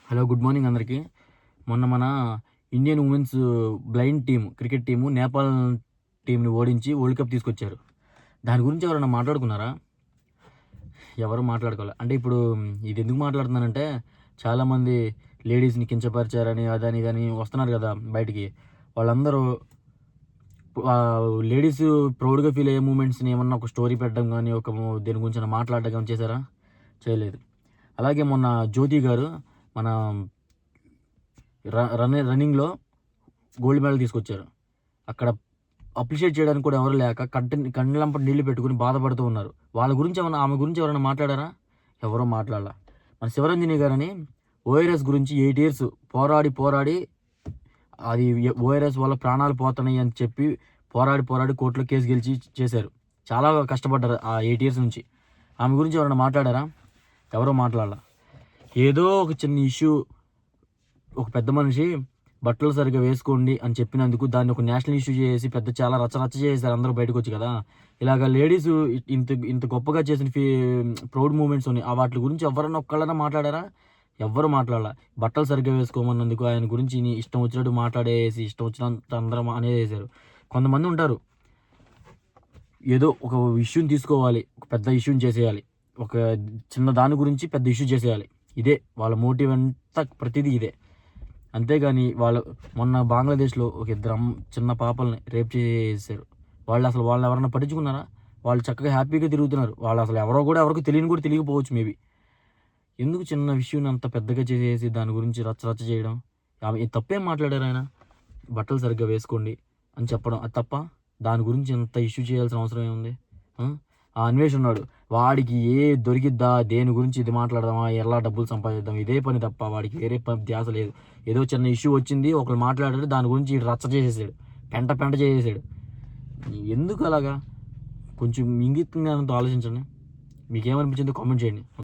Hello, good morning అందరికీ. మొన్న మన Indian women's blind team cricket team Nepal టీంని ఓడించి వరల్డ్ కప్ తీసుకొచ్చారు. దాని గురించి ఎవరైనా మాట్లాడుకున్నారా? ఎవరు మాట్లాడుకోవాలి. అంటే ఇప్పుడు ఇది ఎందుకు మాట్లాడుతున్నానంటే, చాలామంది లేడీస్ని కించపరిచారని అదని ఇదని వస్తున్నారు కదా బయటికి. వాళ్ళందరూ లేడీస్ ప్రౌడ్గా ఫీల్ అయ్యే మూమెంట్స్ని ఏమన్నా ఒక స్టోరీ పెట్టడం కానీ, దేని గురించి మాట్లాడడం కానీ చేశారా? చేయలేదు. అలాగే మొన్న జ్యోతి గారు మన రన్నింగ్లో గోల్డ్ మెడల్ తీసుకొచ్చారు. అక్కడ అప్రిషియేట్ చేయడానికి కూడా ఎవరు లేక కళ్ళంపట నీళ్లు పెట్టుకుని బాధపడుతూ ఉన్నారు. ఆమె గురించి ఎవరైనా మాట్లాడారా? ఎవరో మాట్లాడాల. మన శివరంజని గారని ఓఆర్ఎస్ గురించి 8 years పోరాడి అది ఓఆర్ఎస్ వల్ల ప్రాణాలు పోతున్నాయి అని చెప్పి పోరాడి కోర్టులో కేసు గెలిచి చేశారు. చాలా కష్టపడ్డారు ఆ 8 years నుంచి. ఆమె గురించి ఎవరైనా మాట్లాడారా? ఎవరో మాట్లాడాల. ఏదో ఒక చిన్న ఇష్యూ, ఒక పెద్ద మనిషి బట్టలు సరిగ్గా వేసుకోండి అని చెప్పినందుకు దాన్ని ఒక నేషనల్ ఇష్యూ చేసి చాలా రచ్చ చేశారు అందరూ బయటకు వచ్చి కదా. ఇలాగ లేడీస్ ఇంత గొప్పగా చేసిన ప్రౌడ్ మూమెంట్స్ ఉన్నాయి. వాటి గురించి ఎవరన్నా ఒక్కళ్ళన్నా మాట్లాడారా? ఎవ్వరు మాట్లాడాల. బట్టలు సరిగ్గా వేసుకోమన్నందుకు ఆయన గురించి ఇష్టం వచ్చినట్టు మాట్లాడేసి ఇష్టం వచ్చినంత అందరం అనేసారు. కొంతమంది ఉంటారు, ఏదో ఒక ఇష్యూని తీసుకోవాలి, ఒక పెద్ద ఇష్యూని చేసేయాలి, ఒక చిన్న దాని గురించి పెద్ద ఇష్యూ చేసేయాలి. ఇదే వాళ్ళ మోటివ్ అంతా, ప్రతిదీ ఇదే. అంతేగాని మొన్న బంగ్లాదేశ్లో ఒక ఇద్దరు చిన్న పాపల్ని రేప్ చేసేసారు. వాళ్ళని ఎవరన్నా పట్టించుకున్నారా? వాళ్ళు చక్కగా హ్యాపీగా తిరుగుతున్నారు. వాళ్ళు అసలు ఎవరో కూడా ఎవరికి తెలియకపోవచ్చు మేబీ. ఎందుకు చిన్న విషయాన్ని అంత పెద్దగా చేసేసి దాని గురించి రచ్చ చేయడం? తప్పేం మాట్లాడారు ఆయన? బట్టలు సరిగ్గా వేసుకోండి అని చెప్పడం అది తప్ప? దాని గురించి ఎంత ఇష్యూ చేయాల్సిన అవసరం ఏముంది? ఆ అన్వేష్ ఉన్నాడు, వాడికి దొరికిద్దా, దేని గురించి ఇది మాట్లాడదామా, ఎలా డబ్బులు సంపాదిద్దాం, ఇదే పని తప్ప వాడికి వేరే పని ధ్యాస లేదు. ఏదో చిన్న ఇష్యూ వచ్చింది, ఒకరు మాట్లాడారు, దాని గురించి రచ్చ చేసేసాడు, పెంట చేసేసాడు. ఎందుకు అలాగా? కొంచెం ఇంగితంగా ఆలోచించండి. మీకేమనిపించిందో కామెంట్ చేయండి.